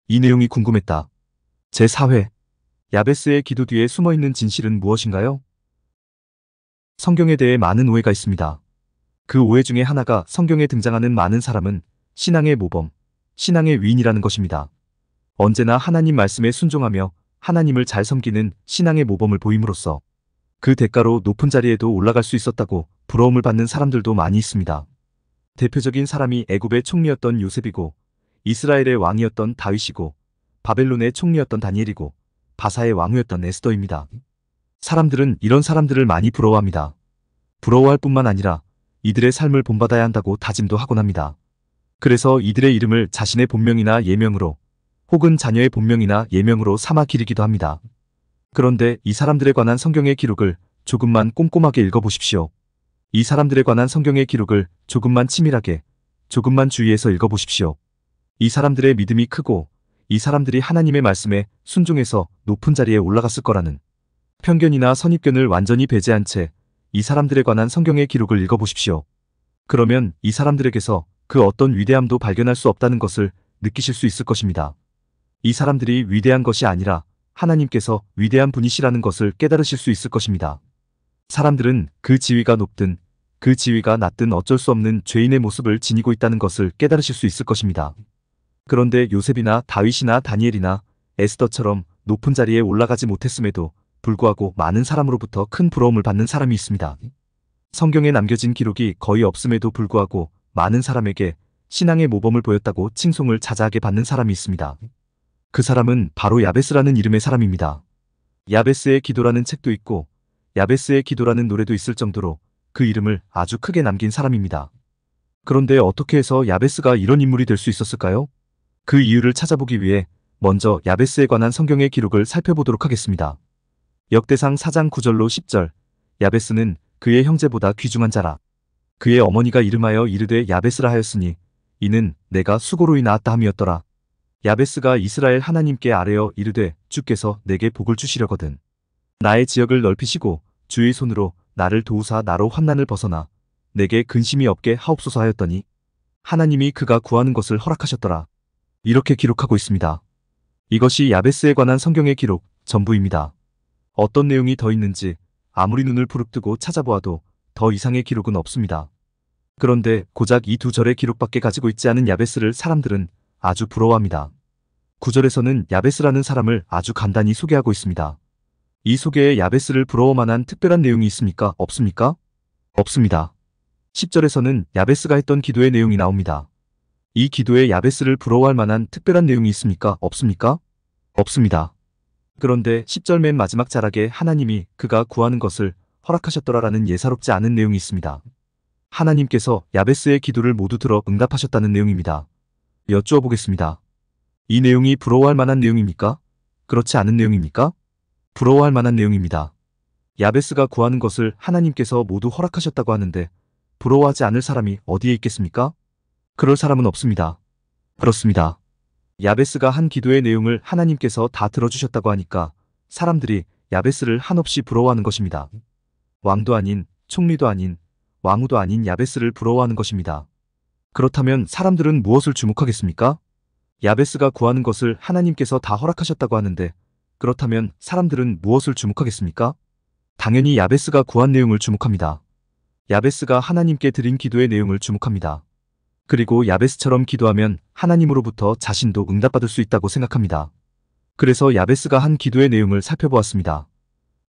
이 내용이 궁금했다. 제4회. 야베스의 기도 뒤에 숨어있는 진실은 무엇인가요? 성경에 대해 많은 오해가 있습니다. 그 오해 중에 하나가 성경에 등장하는 많은 사람은 신앙의 모범, 신앙의 위인이라는 것입니다. 언제나 하나님 말씀에 순종하며 하나님을 잘 섬기는 신앙의 모범을 보임으로써 그 대가로 높은 자리에도 올라갈 수 있었다고 부러움을 받는 사람들도 많이 있습니다. 대표적인 사람이 애굽의 총리였던 요셉이고, 이스라엘의 왕이었던 다윗이고, 바벨론의 총리였던 다니엘이고, 바사의 왕후였던 에스더입니다. 사람들은 이런 사람들을 많이 부러워합니다. 부러워할 뿐만 아니라 이들의 삶을 본받아야 한다고 다짐도 하곤 합니다. 그래서 이들의 이름을 자신의 본명이나 예명으로 혹은 자녀의 본명이나 예명으로 삼아 기리기도 합니다. 그런데 이 사람들에 관한 성경의 기록을 조금만 꼼꼼하게 읽어보십시오. 이 사람들에 관한 성경의 기록을 조금만 치밀하게, 조금만 주의해서 읽어보십시오. 이 사람들의 믿음이 크고 이 사람들이 하나님의 말씀에 순종해서 높은 자리에 올라갔을 거라는 편견이나 선입견을 완전히 배제한 채 이 사람들에 관한 성경의 기록을 읽어보십시오. 그러면 이 사람들에게서 그 어떤 위대함도 발견할 수 없다는 것을 느끼실 수 있을 것입니다. 이 사람들이 위대한 것이 아니라 하나님께서 위대한 분이시라는 것을 깨달으실 수 있을 것입니다. 사람들은 그 지위가 높든 그 지위가 낮든 어쩔 수 없는 죄인의 모습을 지니고 있다는 것을 깨달으실 수 있을 것입니다. 그런데 요셉이나 다윗이나 다니엘이나 에스더처럼 높은 자리에 올라가지 못했음에도 불구하고 많은 사람으로부터 큰 부러움을 받는 사람이 있습니다. 성경에 남겨진 기록이 거의 없음에도 불구하고 많은 사람에게 신앙의 모범을 보였다고 칭송을 자자하게 받는 사람이 있습니다. 그 사람은 바로 야베스라는 이름의 사람입니다. 야베스의 기도라는 책도 있고 야베스의 기도라는 노래도 있을 정도로 그 이름을 아주 크게 남긴 사람입니다. 그런데 어떻게 해서 야베스가 이런 인물이 될 수 있었을까요? 그 이유를 찾아보기 위해 먼저 야베스에 관한 성경의 기록을 살펴보도록 하겠습니다. 역대상 4장 9절로 10절. 야베스는 그의 형제보다 귀중한 자라. 그의 어머니가 이름하여 이르되 야베스라 하였으니 이는 내가 수고로이 낳았다 함이었더라. 야베스가 이스라엘 하나님께 아뢰어 이르되 주께서 내게 복을 주시려거든 나의 지역을 넓히시고 주의 손으로 나를 도우사 나로 환난을 벗어나 내게 근심이 없게 하옵소서 하였더니 하나님이 그가 구하는 것을 허락하셨더라. 이렇게 기록하고 있습니다. 이것이 야베스에 관한 성경의 기록 전부입니다. 어떤 내용이 더 있는지 아무리 눈을 부릅뜨고 찾아보아도 더 이상의 기록은 없습니다. 그런데 고작 이 두 절의 기록밖에 가지고 있지 않은 야베스를 사람들은 아주 부러워합니다. 9절에서는 야베스라는 사람을 아주 간단히 소개하고 있습니다. 이 소개에 야베스를 부러워만한 특별한 내용이 있습니까? 없습니까? 없습니다. 10절에서는 야베스가 했던 기도의 내용이 나옵니다. 이 기도에 야베스를 부러워할 만한 특별한 내용이 있습니까? 없습니까? 없습니다. 그런데 10절 맨 마지막 자락에 하나님이 그가 구하는 것을 허락하셨더라라는 예사롭지 않은 내용이 있습니다. 하나님께서 야베스의 기도를 모두 들어 응답하셨다는 내용입니다. 여쭈어 보겠습니다. 이 내용이 부러워할 만한 내용입니까? 그렇지 않은 내용입니까? 부러워할 만한 내용입니다. 야베스가 구하는 것을 하나님께서 모두 허락하셨다고 하는데 부러워하지 않을 사람이 어디에 있겠습니까? 그럴 사람은 없습니다. 그렇습니다. 야베스가 한 기도의 내용을 하나님께서 다 들어주셨다고 하니까 사람들이 야베스를 한없이 부러워하는 것입니다. 왕도 아닌, 총리도 아닌, 왕후도 아닌 야베스를 부러워하는 것입니다. 그렇다면 사람들은 무엇을 주목하겠습니까? 야베스가 구하는 것을 하나님께서 다 허락하셨다고 하는데 그렇다면 사람들은 무엇을 주목하겠습니까? 당연히 야베스가 구한 내용을 주목합니다. 야베스가 하나님께 드린 기도의 내용을 주목합니다. 그리고 야베스처럼 기도하면 하나님으로부터 자신도 응답받을 수 있다고 생각합니다. 그래서 야베스가 한 기도의 내용을 살펴보았습니다.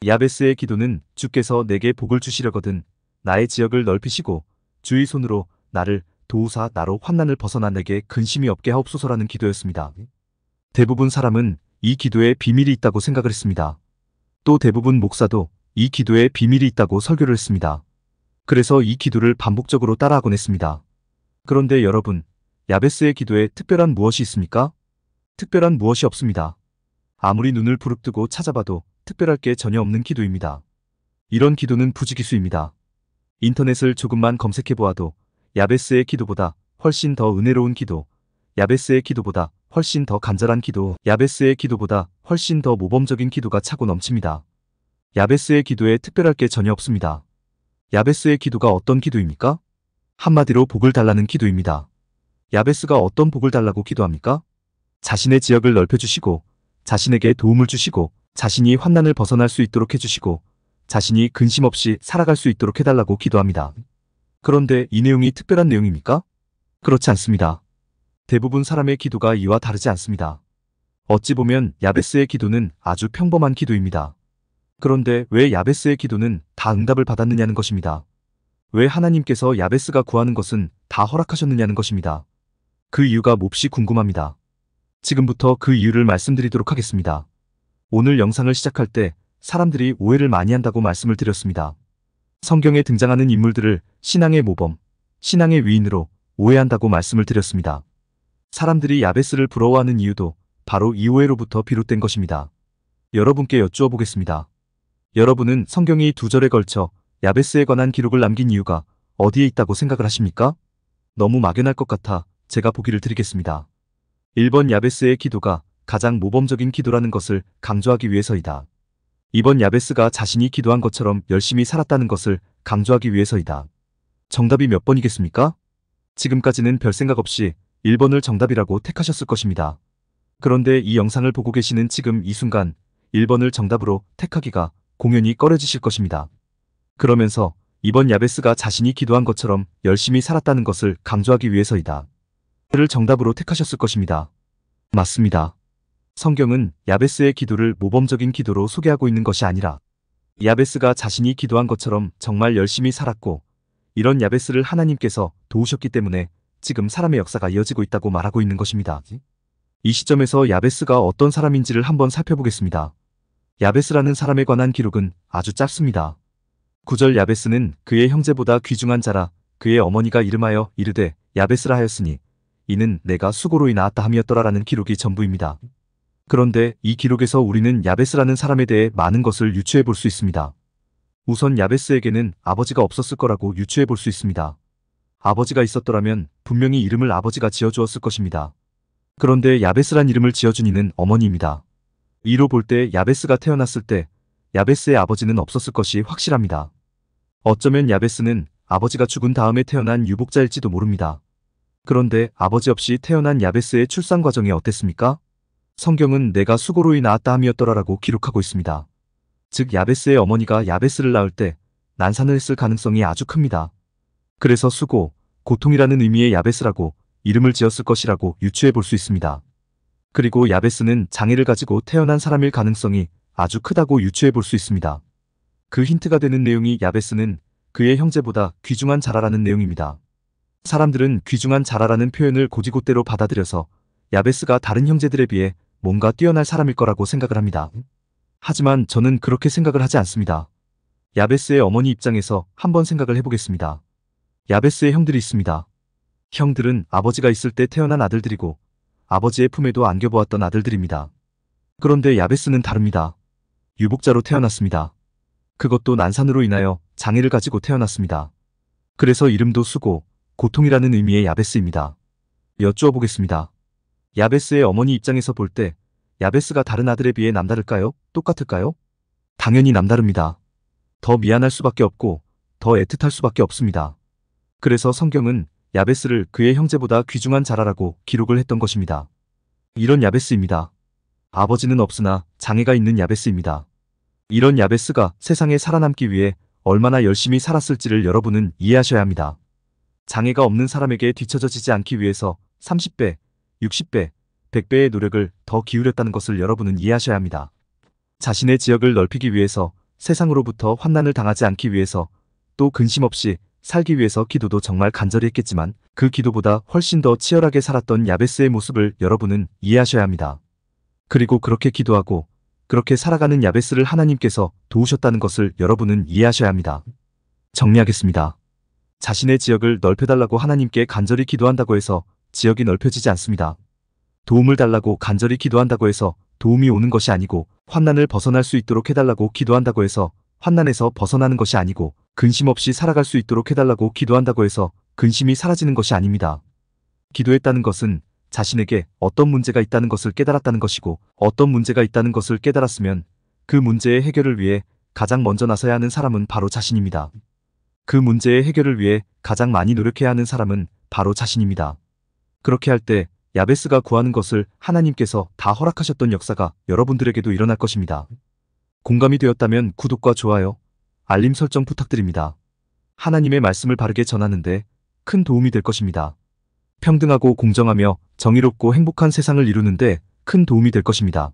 야베스의 기도는 주께서 내게 복을 주시려거든 나의 지역을 넓히시고 주의 손으로 나를 도우사 나로 환난을 벗어나 내게 근심이 없게 하옵소서라는 기도였습니다. 대부분 사람은 이 기도에 비밀이 있다고 생각을 했습니다. 또 대부분 목사도 이 기도에 비밀이 있다고 설교를 했습니다. 그래서 이 기도를 반복적으로 따라하곤 했습니다. 그런데 여러분, 야베스의 기도에 특별한 무엇이 있습니까? 특별한 무엇이 없습니다. 아무리 눈을 부릅뜨고 찾아봐도 특별할 게 전혀 없는 기도입니다. 이런 기도는 부지기수입니다. 인터넷을 조금만 검색해보아도 야베스의 기도보다 훨씬 더 은혜로운 기도, 야베스의 기도보다 훨씬 더 간절한 기도, 야베스의 기도보다 훨씬 더 모범적인 기도가 차고 넘칩니다. 야베스의 기도에 특별할 게 전혀 없습니다. 야베스의 기도가 어떤 기도입니까? 한마디로 복을 달라는 기도입니다. 야베스가 어떤 복을 달라고 기도합니까? 자신의 지역을 넓혀주시고 자신에게 도움을 주시고 자신이 환난을 벗어날 수 있도록 해주시고 자신이 근심 없이 살아갈 수 있도록 해달라고 기도합니다. 그런데 이 내용이 특별한 내용입니까? 그렇지 않습니다. 대부분 사람의 기도가 이와 다르지 않습니다. 어찌 보면 야베스의 기도는 아주 평범한 기도입니다. 그런데 왜 야베스의 기도는 다 응답을 받았느냐는 것입니다. 왜 하나님께서 야베스가 구하는 것은 다 허락하셨느냐는 것입니다. 그 이유가 몹시 궁금합니다. 지금부터 그 이유를 말씀드리도록 하겠습니다. 오늘 영상을 시작할 때 사람들이 오해를 많이 한다고 말씀을 드렸습니다. 성경에 등장하는 인물들을 신앙의 모범, 신앙의 위인으로 오해한다고 말씀을 드렸습니다. 사람들이 야베스를 부러워하는 이유도 바로 이 오해로부터 비롯된 것입니다. 여러분께 여쭈어 보겠습니다. 여러분은 성경이 2절에 걸쳐 야베스에 관한 기록을 남긴 이유가 어디에 있다고 생각을 하십니까? 너무 막연할 것 같아 제가 보기를 드리겠습니다. 1번 야베스의 기도가 가장 모범적인 기도라는 것을 강조하기 위해서이다. 2번 야베스가 자신이 기도한 것처럼 열심히 살았다는 것을 강조하기 위해서이다. 정답이 몇 번이겠습니까? 지금까지는 별 생각 없이 1번을 정답이라고 택하셨을 것입니다. 그런데 이 영상을 보고 계시는 지금 이 순간 1번을 정답으로 택하기가 공연히 꺼려지실 것입니다. 그러면서 2번 야베스가 자신이 기도한 것처럼 열심히 살았다는 것을 강조하기 위해서이다. 를 정답으로 택하셨을 것입니다. 맞습니다. 성경은 야베스의 기도를 모범적인 기도로 소개하고 있는 것이 아니라 야베스가 자신이 기도한 것처럼 정말 열심히 살았고 이런 야베스를 하나님께서 도우셨기 때문에 지금 사람의 역사가 이어지고 있다고 말하고 있는 것입니다. 이 시점에서 야베스가 어떤 사람인지를 한번 살펴보겠습니다. 야베스라는 사람에 관한 기록은 아주 짧습니다. 9절 야베스는 그의 형제보다 귀중한 자라 그의 어머니가 이름하여 이르되 야베스라 하였으니 이는 내가 수고로 인하였다 함이었더라라는 기록이 전부입니다. 그런데 이 기록에서 우리는 야베스라는 사람에 대해 많은 것을 유추해 볼 수 있습니다. 우선 야베스에게는 아버지가 없었을 거라고 유추해 볼 수 있습니다. 아버지가 있었더라면 분명히 이름을 아버지가 지어주었을 것입니다. 그런데 야베스란 이름을 지어준 이는 어머니입니다. 이로 볼 때 야베스가 태어났을 때 야베스의 아버지는 없었을 것이 확실합니다. 어쩌면 야베스는 아버지가 죽은 다음에 태어난 유복자일지도 모릅니다. 그런데 아버지 없이 태어난 야베스의 출산 과정이 어땠습니까? 성경은 내가 수고로 인하였다 함이었더라라고 기록하고 있습니다. 즉 야베스의 어머니가 야베스를 낳을 때 난산을 했을 가능성이 아주 큽니다. 그래서 수고, 고통이라는 의미의 야베스라고 이름을 지었을 것이라고 유추해 볼 수 있습니다. 그리고 야베스는 장애를 가지고 태어난 사람일 가능성이 아주 크다고 유추해 볼 수 있습니다. 그 힌트가 되는 내용이 야베스는 그의 형제보다 귀중한 자라라는 내용입니다. 사람들은 귀중한 자라라는 표현을 곧이곧대로 받아들여서 야베스가 다른 형제들에 비해 뭔가 뛰어날 사람일 거라고 생각을 합니다. 하지만 저는 그렇게 생각을 하지 않습니다. 야베스의 어머니 입장에서 한번 생각을 해보겠습니다. 야베스의 형들이 있습니다. 형들은 아버지가 있을 때 태어난 아들들이고 아버지의 품에도 안겨보았던 아들들입니다. 그런데 야베스는 다릅니다. 유복자로 태어났습니다. 그것도 난산으로 인하여 장애를 가지고 태어났습니다. 그래서 이름도 수고, 고통이라는 의미의 야베스입니다. 여쭈어 보겠습니다. 야베스의 어머니 입장에서 볼 때 야베스가 다른 아들에 비해 남다를까요? 똑같을까요? 당연히 남다릅니다. 더 미안할 수밖에 없고 더 애틋할 수밖에 없습니다. 그래서 성경은 야베스를 그의 형제보다 귀중한 자라라고 기록을 했던 것입니다. 이런 야베스입니다. 아버지는 없으나 장애가 있는 야베스입니다. 이런 야베스가 세상에 살아남기 위해 얼마나 열심히 살았을지를 여러분은 이해하셔야 합니다. 장애가 없는 사람에게 뒤처져지지 않기 위해서 30배, 60배, 100배의 노력을 더 기울였다는 것을 여러분은 이해하셔야 합니다. 자신의 지역을 넓히기 위해서, 세상으로부터 환난을 당하지 않기 위해서, 또 근심 없이 살기 위해서 기도도 정말 간절히 했겠지만 그 기도보다 훨씬 더 치열하게 살았던 야베스의 모습을 여러분은 이해하셔야 합니다. 그리고 그렇게 기도하고 그렇게 살아가는 야베스를 하나님께서 도우셨다는 것을 여러분은 이해하셔야 합니다. 정리하겠습니다. 자신의 지역을 넓혀달라고 하나님께 간절히 기도한다고 해서 지역이 넓혀지지 않습니다. 도움을 달라고 간절히 기도한다고 해서 도움이 오는 것이 아니고, 환난을 벗어날 수 있도록 해달라고 기도한다고 해서 환난에서 벗어나는 것이 아니고, 근심 없이 살아갈 수 있도록 해달라고 기도한다고 해서 근심이 사라지는 것이 아닙니다. 기도했다는 것은 자신에게 어떤 문제가 있다는 것을 깨달았다는 것이고, 어떤 문제가 있다는 것을 깨달았으면 그 문제의 해결을 위해 가장 먼저 나서야 하는 사람은 바로 자신입니다. 그 문제의 해결을 위해 가장 많이 노력해야 하는 사람은 바로 자신입니다. 그렇게 할 때 야베스가 구하는 것을 하나님께서 다 허락하셨던 역사가 여러분들에게도 일어날 것입니다. 공감이 되었다면 구독과 좋아요, 알림 설정 부탁드립니다. 하나님의 말씀을 바르게 전하는데 큰 도움이 될 것입니다. 평등하고 공정하며 정의롭고 행복한 세상을 이루는데 큰 도움이 될 것입니다.